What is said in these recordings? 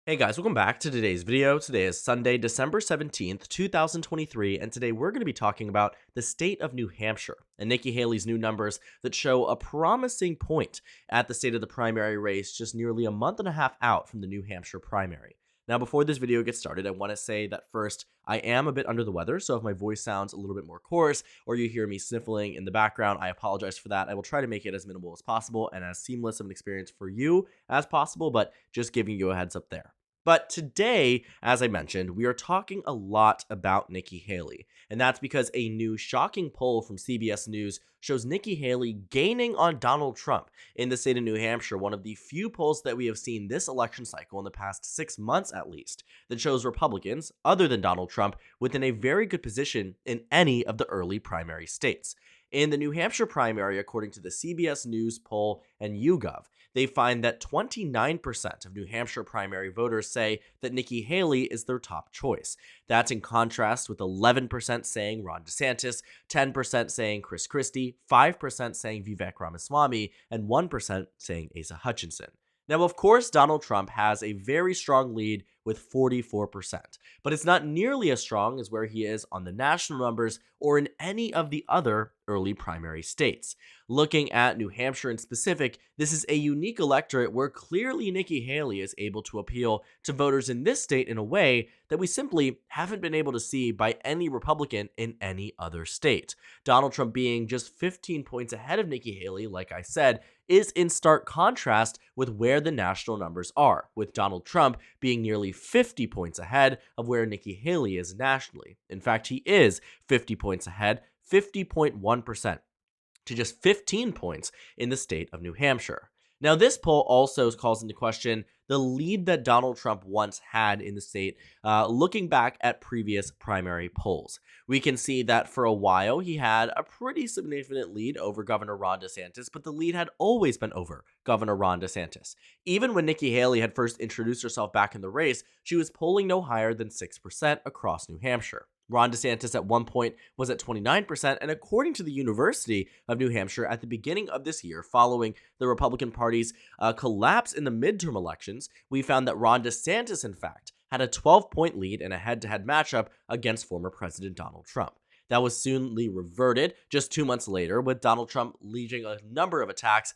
Hey guys, welcome back to today's video. Today is Sunday, December 17th, 2023, and today we're going to be talking about the state of New Hampshire and Nikki Haley's new numbers that show a promising point at the state of the primary race just nearly a month and a half out from the New Hampshire primary. Now, before this video gets started, I want to say that first, I am a bit under the weather, so if my voice sounds a little bit more coarse or you hear me sniffling in the background, I apologize for that. I will try to make it as minimal as possible and as seamless of an experience for you as possible, but just giving you a heads up there. But today, as I mentioned, we are talking a lot about Nikki Haley, and that's because a new shocking poll from CBS News shows Nikki Haley gaining on Donald Trump in the state of New Hampshire, one of the few polls that we have seen this election cycle in the past 6 months at least, that shows Republicans, other than Donald Trump, within a very good position in any of the early primary states. In the New Hampshire primary, according to the CBS News poll and YouGov, they find that 29% of New Hampshire primary voters say that Nikki Haley is their top choice. That's in contrast with 11% saying Ron DeSantis, 10% saying Chris Christie, 5% saying Vivek Ramaswamy, and 1% saying Asa Hutchinson. Now, of course, Donald Trump has a very strong lead with 44%, but it's not nearly as strong as where he is on the national numbers or in any of the other early primary states. Looking at New Hampshire in specific, this is a unique electorate where clearly Nikki Haley is able to appeal to voters in this state in a way that we simply haven't been able to see by any Republican in any other state. Donald Trump being just 15 points ahead of Nikki Haley, like I said, is in stark contrast with where the national numbers are, with Donald Trump being nearly 50 points ahead of where Nikki Haley is nationally. In fact, he is 50 points ahead, 50.1%, to just 15 points in the state of New Hampshire. Now, this poll also calls into question the lead that Donald Trump once had in the state, looking back at previous primary polls. We can see that for a while he had a pretty significant lead over Governor Ron DeSantis, but the lead had always been over Governor Ron DeSantis. Even when Nikki Haley had first introduced herself back in the race, she was polling no higher than 6% across New Hampshire. Ron DeSantis at one point was at 29%, and according to the University of New Hampshire, at the beginning of this year, following the Republican Party's collapse in the midterm elections, we found that Ron DeSantis, in fact, had a 12-point lead in a head-to-head matchup against former President Donald Trump. That was soonly reverted just 2 months later, with Donald Trump levying a number of attacks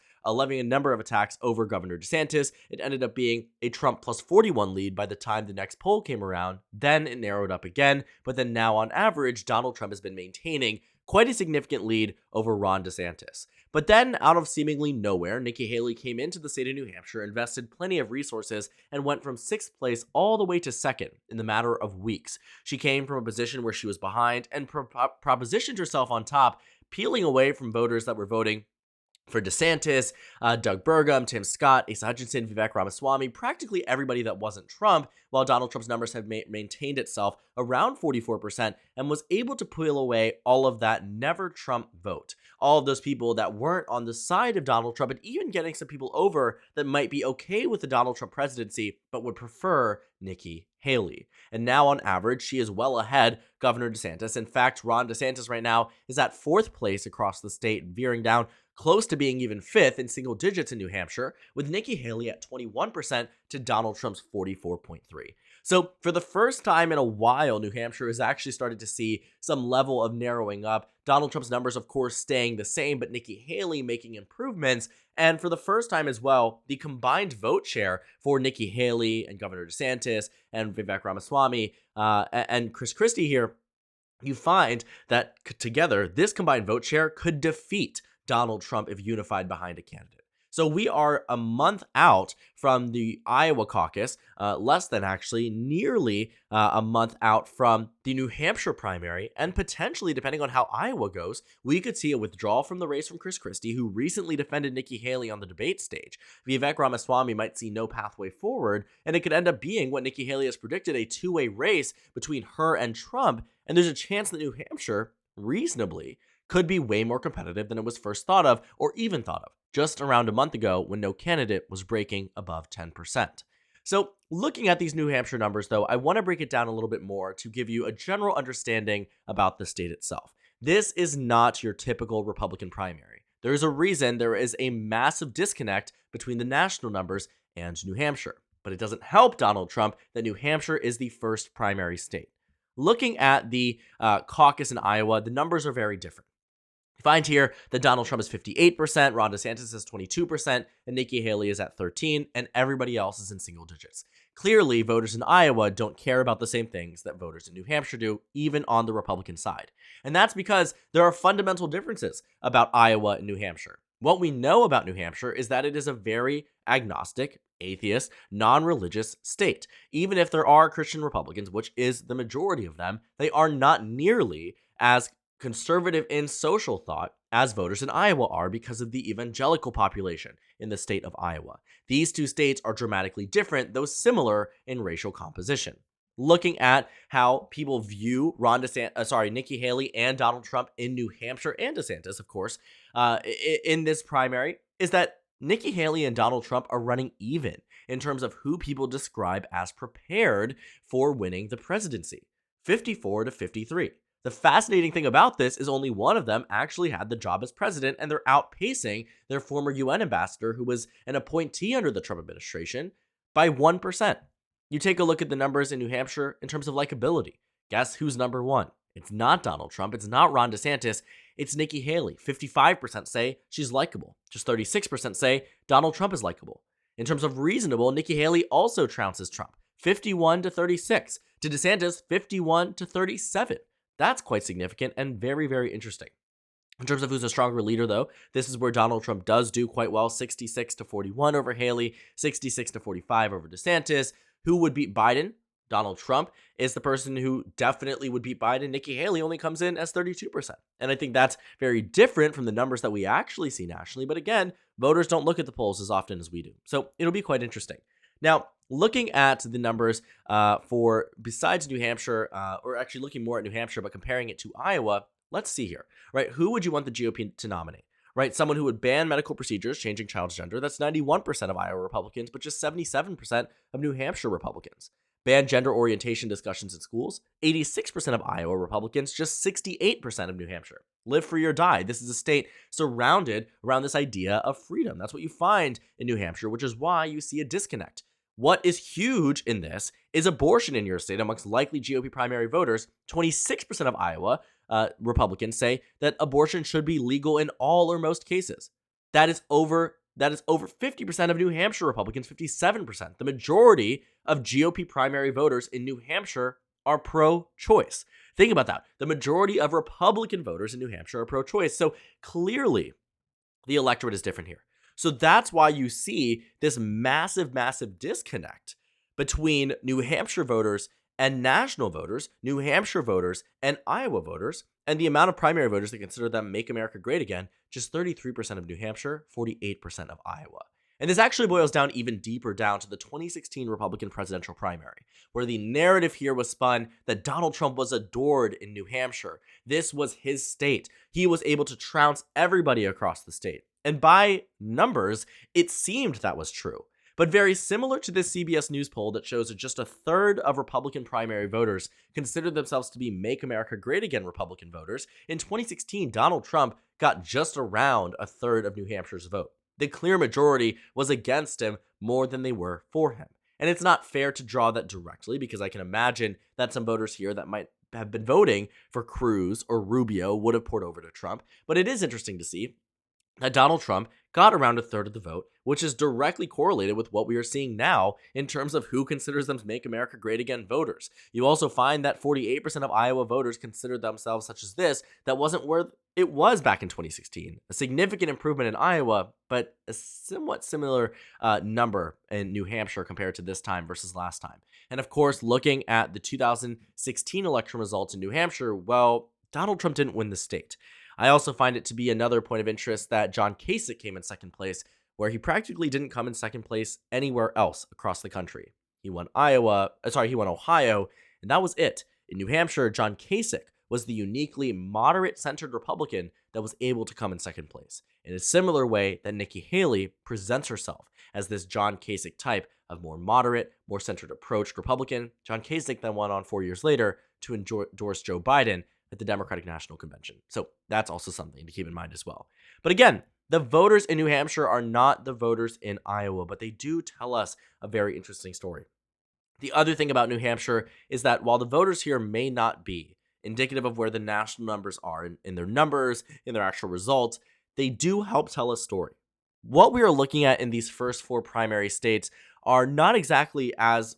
over Governor DeSantis. It ended up being a Trump plus 41 lead by the time the next poll came around. Then it narrowed up again, but then now on average, Donald Trump has been maintaining quite a significant lead over Ron DeSantis. But then, out of seemingly nowhere, Nikki Haley came into the state of New Hampshire, invested plenty of resources, and went from 6th place all the way to 2nd in the matter of weeks. She came from a position where she was behind and propositioned herself on top, peeling away from voters that were voting for DeSantis, Doug Burgum, Tim Scott, Asa Hutchinson, Vivek Ramaswamy, practically everybody that wasn't Trump, while Donald Trump's numbers have maintained itself around 44% and was able to peel away all of that never Trump vote. All of those people that weren't on the side of Donald Trump, and even getting some people over that might be okay with the Donald Trump presidency, but would prefer Nikki Haley. And now on average, she is well ahead Governor DeSantis. In fact, Ron DeSantis right now is at 4th place across the state, veering down close to being even 5th in single digits in New Hampshire, with Nikki Haley at 21% to Donald Trump's 44.3%. So for the first time in a while, New Hampshire has actually started to see some level of narrowing up. Donald Trump's numbers, of course, staying the same, but Nikki Haley making improvements. And for the first time as well, the combined vote share for Nikki Haley and Governor DeSantis and Vivek Ramaswamy and Chris Christie here, you find that together, this combined vote share could defeat Donald Trump if unified behind a candidate. So we are a month out from the Iowa caucus, less than actually, nearly a month out from the New Hampshire primary, and potentially, depending on how Iowa goes, we could see a withdrawal from the race from Chris Christie, who recently defended Nikki Haley on the debate stage. Vivek Ramaswamy might see no pathway forward, and it could end up being what Nikki Haley has predicted, a two-way race between her and Trump, and there's a chance that New Hampshire, reasonably, could be way more competitive than it was first thought of, or even thought of, just around a month ago when no candidate was breaking above 10%. So looking at these New Hampshire numbers, though, I want to break it down a little bit more to give you a general understanding about the state itself. This is not your typical Republican primary. There is a reason there is a massive disconnect between the national numbers and New Hampshire. But it doesn't help Donald Trump that New Hampshire is the first primary state. Looking at the caucus in Iowa, the numbers are very different. You find here that Donald Trump is 58%, Ron DeSantis is 22%, and Nikki Haley is at 13%, and everybody else is in single digits. Clearly, voters in Iowa don't care about the same things that voters in New Hampshire do, even on the Republican side. And that's because there are fundamental differences about Iowa and New Hampshire. What we know about New Hampshire is that it is a very agnostic, atheist, non-religious state. Even if there are Christian Republicans, which is the majority of them, they are not nearly as conservative in social thought as voters in Iowa are because of the evangelical population in the state of Iowa. These two states are dramatically different, though similar in racial composition. Looking at how people view Nikki Haley and Donald Trump in New Hampshire and DeSantis, of course, in this primary, is that Nikki Haley and Donald Trump are running even in terms of who people describe as prepared for winning the presidency, 54-53. The fascinating thing about this is only one of them actually had the job as president, and they're outpacing their former UN ambassador, who was an appointee under the Trump administration, by 1%. You take a look at the numbers in New Hampshire in terms of likability. Guess who's number one? It's not Donald Trump. It's not Ron DeSantis. It's Nikki Haley. 55% say she's likable. Just 36% say Donald Trump is likable. In terms of reasonable, Nikki Haley also trounces Trump, 51-36. To DeSantis, 51-37. That's quite significant and very, very interesting. In terms of who's a stronger leader, though, this is where Donald Trump does do quite well, 66-41 over Haley, 66-45 over DeSantis. Who would beat Biden? Donald Trump is the person who definitely would beat Biden. Nikki Haley only comes in as 32%. And I think that's very different from the numbers that we actually see nationally. But again, voters don't look at the polls as often as we do. So it'll be quite interesting. Now, looking at the numbers for besides New Hampshire, or actually looking more at New Hampshire, but comparing it to Iowa, let's see here, right? Who would you want the GOP to nominate, right? Someone who would ban medical procedures, changing child's gender. That's 91% of Iowa Republicans, but just 77% of New Hampshire Republicans. Ban gender orientation discussions in schools. 86% of Iowa Republicans, just 68% of New Hampshire. Live free or die. This is a state surrounded around this idea of freedom. That's what you find in New Hampshire, which is why you see a disconnect. What is huge in this is abortion in your state amongst likely GOP primary voters. 26% of Iowa Republicans say that abortion should be legal in all or most cases. That is over 50% of New Hampshire Republicans, 57%. The majority of GOP primary voters in New Hampshire are pro-choice. Think about that. The majority of Republican voters in New Hampshire are pro-choice. So clearly, the electorate is different here. So that's why you see this massive, massive disconnect between New Hampshire voters and national voters, New Hampshire voters and Iowa voters, and the amount of primary voters that consider them Make America Great Again, just 33% of New Hampshire, 48% of Iowa. And this actually boils down even deeper down to the 2016 Republican presidential primary, where the narrative here was spun that Donald Trump was adored in New Hampshire. This was his state. He was able to trounce everybody across the state. And by numbers, it seemed that was true. But very similar to this CBS News poll that shows that just a third of Republican primary voters consider themselves to be Make America Great Again Republican voters, in 2016, Donald Trump got just around a third of New Hampshire's vote. The clear majority was against him more than they were for him. And it's not fair to draw that directly, because I can imagine that some voters here that might have been voting for Cruz or Rubio would have poured over to Trump. But it is interesting to see that Donald Trump got around a third of the vote, which is directly correlated with what we are seeing now in terms of who considers them Make America Great Again voters. You also find that 48% of Iowa voters consider themselves such as this. That wasn't where it was back in 2016. A significant improvement in Iowa, but a somewhat similar number in New Hampshire compared to this time versus last time. And of course, looking at the 2016 election results in New Hampshire, well, Donald Trump didn't win the state. I also find it to be another point of interest that John Kasich came in second place, where he practically didn't come in second place anywhere else across the country. He won Ohio, and that was it. In New Hampshire, John Kasich was the uniquely moderate-centered Republican that was able to come in second place, in a similar way that Nikki Haley presents herself as this John Kasich type of more moderate, more centered approach Republican. John Kasich then went on 4 years later to endorse Joe Biden at the Democratic National Convention. So that's also something to keep in mind as well. But again, The voters in New Hampshire are not the voters in Iowa, but they do tell us a very interesting story. The other thing about New Hampshire is that while the voters here may not be indicative of where the national numbers are in their numbers, in their actual results, they do help tell a story. What we are looking at in these first four primary states are not exactly as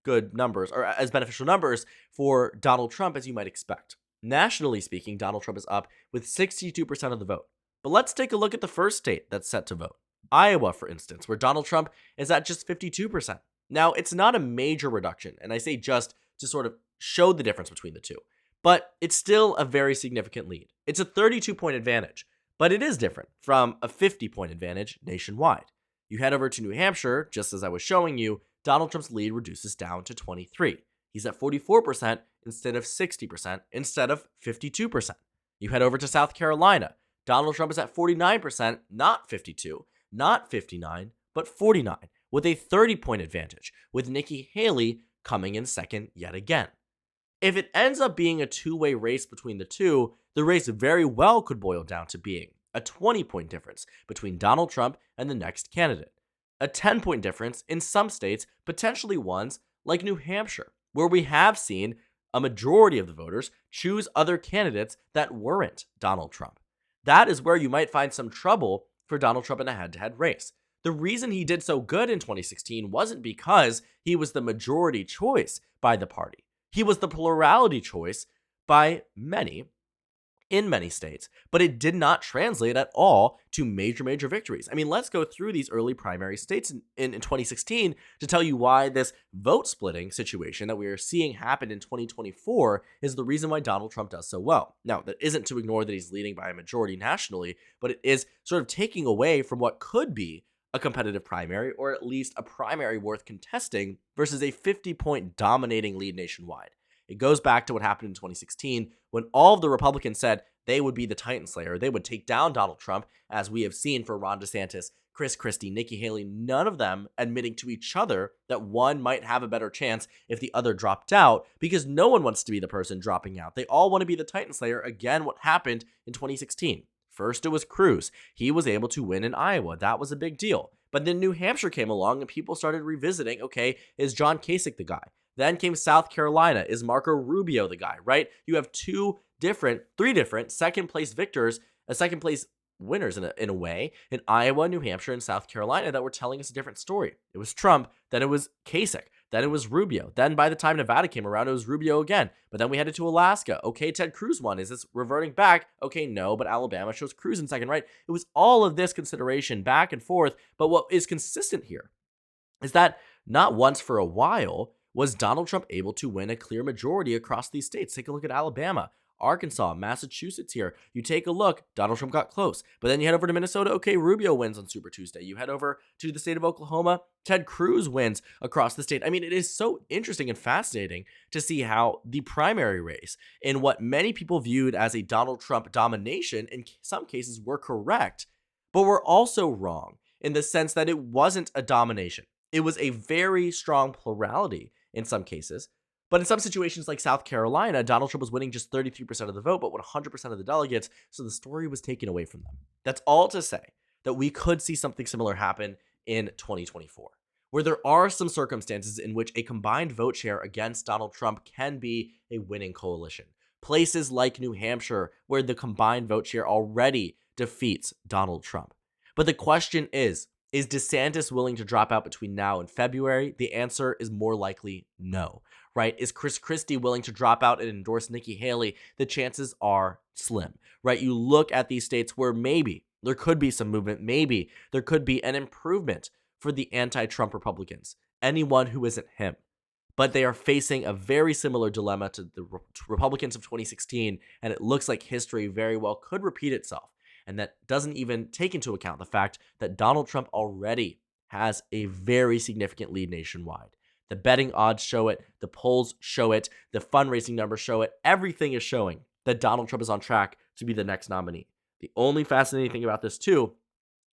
good numbers or as beneficial numbers for Donald Trump as you might expect. Nationally speaking, Donald Trump is up with 62% of the vote. But let's take a look at the first state that's set to vote, Iowa, for instance, where Donald Trump is at just 52%. Now, it's not a major reduction, and I say just to sort of show the difference between the two, but it's still a very significant lead. It's a 32-point advantage, but it is different from a 50-point advantage nationwide. You head over to New Hampshire, just as I was showing you, Donald Trump's lead reduces down to 23. He's at 44% instead of 60%, instead of 52%. You head over to South Carolina. Donald Trump is at 49%, not 52, not 59, but 49, with a 30-point advantage, with Nikki Haley coming in second yet again. If it ends up being a two-way race between the two, the race very well could boil down to being a 20-point difference between Donald Trump and the next candidate. A 10-point difference in some states, potentially ones like New Hampshire, where we have seen a majority of the voters choose other candidates that weren't Donald Trump. That is where you might find some trouble for Donald Trump in a head-to-head race. The reason he did so good in 2016 wasn't because he was the majority choice by the party. He was the plurality choice by many in many states, but it did not translate at all to major victories. I mean, let's go through these early primary states in 2016 to tell you why this vote splitting situation that we are seeing happen in 2024 is the reason why Donald Trump does so well. Now, that isn't to ignore that he's leading by a majority nationally, but it is sort of taking away from what could be a competitive primary, or at least a primary worth contesting, versus a 50-point dominating lead nationwide. It goes back to what happened in 2016 when all of the Republicans said they would be the Titan Slayer. They would take down Donald Trump, as we have seen for Ron DeSantis, Chris Christie, Nikki Haley, none of them admitting to each other that one might have a better chance if the other dropped out, because no one wants to be the person dropping out. They all want to be the Titan Slayer. Again, what happened in 2016. First, it was Cruz. He was able to win in Iowa. That was a big deal. But then New Hampshire came along and people started revisiting, okay, is John Kasich the guy? Then came South Carolina. Is Marco Rubio the guy, right? You have three different second place victors, second place winners in a way, in Iowa, New Hampshire, and South Carolina that were telling us a different story. It was Trump, then it was Kasich, then it was Rubio. Then by the time Nevada came around, it was Rubio again. But then we headed to Alaska. Okay, Ted Cruz won. Is this reverting back? Okay, no, but Alabama shows Cruz in second, right? It was all of this consideration back and forth. But what is consistent here is that not once for a while was Donald Trump able to win a clear majority across these states. Take a look at Alabama, Arkansas, Massachusetts here. You take a look, Donald Trump got close. But then you head over to Minnesota, okay, Rubio wins on Super Tuesday. You head over to the state of Oklahoma, Ted Cruz wins across the state. I mean, it is so interesting and fascinating to see how the primary race, in what many people viewed as a Donald Trump domination, in some cases were correct, but were also wrong in the sense that it wasn't a domination. It was a very strong plurality in some cases. But in some situations like South Carolina, Donald Trump was winning just 33% of the vote, but 100% of the delegates, so the story was taken away from them. That's all to say that we could see something similar happen in 2024, where there are some circumstances in which a combined vote share against Donald Trump can be a winning coalition. Places like New Hampshire, where the combined vote share already defeats Donald Trump. But the question is DeSantis willing to drop out between now and February? The answer is more likely no, right? Is Chris Christie willing to drop out and endorse Nikki Haley? The chances are slim, right? You look at these states where maybe there could be some movement, maybe there could be an improvement for the anti-Trump Republicans, anyone who isn't him. But they are facing a very similar dilemma to the Republicans of 2016, and it looks like history very well could repeat itself. And that doesn't even take into account the fact that Donald Trump already has a very significant lead nationwide. The betting odds show it, the polls show it, the fundraising numbers show it. Everything is showing that Donald Trump is on track to be the next nominee. The only fascinating thing about this too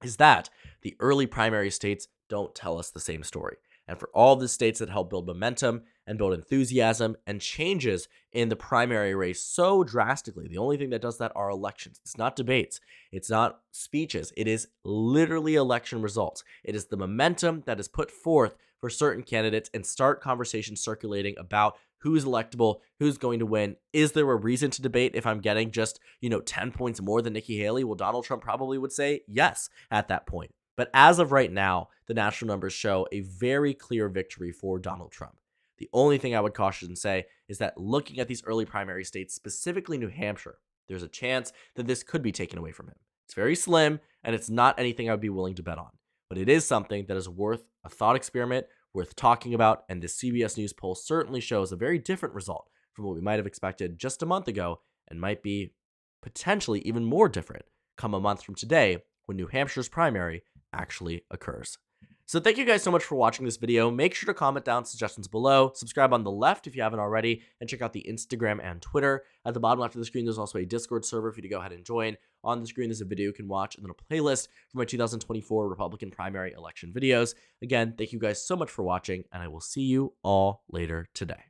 is that the early primary states don't tell us the same story. And for all the states that help build momentum and build enthusiasm and changes in the primary race so drastically, the only thing that does that are elections. It's not debates. It's not speeches. It is literally election results. It is the momentum that is put forth for certain candidates and start conversations circulating about who's electable, who's going to win. Is there a reason to debate if I'm getting just, 10 points more than Nikki Haley? Well, Donald Trump probably would say yes at that point. But as of right now, the national numbers show a very clear victory for Donald Trump. The only thing I would caution and say is that looking at these early primary states, specifically New Hampshire, there's a chance that this could be taken away from him. It's very slim, and it's not anything I would be willing to bet on. But it is something that is worth a thought experiment, worth talking about, and this CBS News poll certainly shows a very different result from what we might have expected just a month ago, and might be potentially even more different come a month from today when New Hampshire's primary actually occurs. So thank you guys so much for watching this video. Make sure to comment down suggestions below, subscribe on the left if you haven't already, and check out the Instagram and Twitter. At the bottom left of the screen, there's also a Discord server for you to go ahead and join. On the screen, there's a video you can watch, and then a playlist for my 2024 Republican primary election videos. Again, thank you guys so much for watching, and I will see you all later today.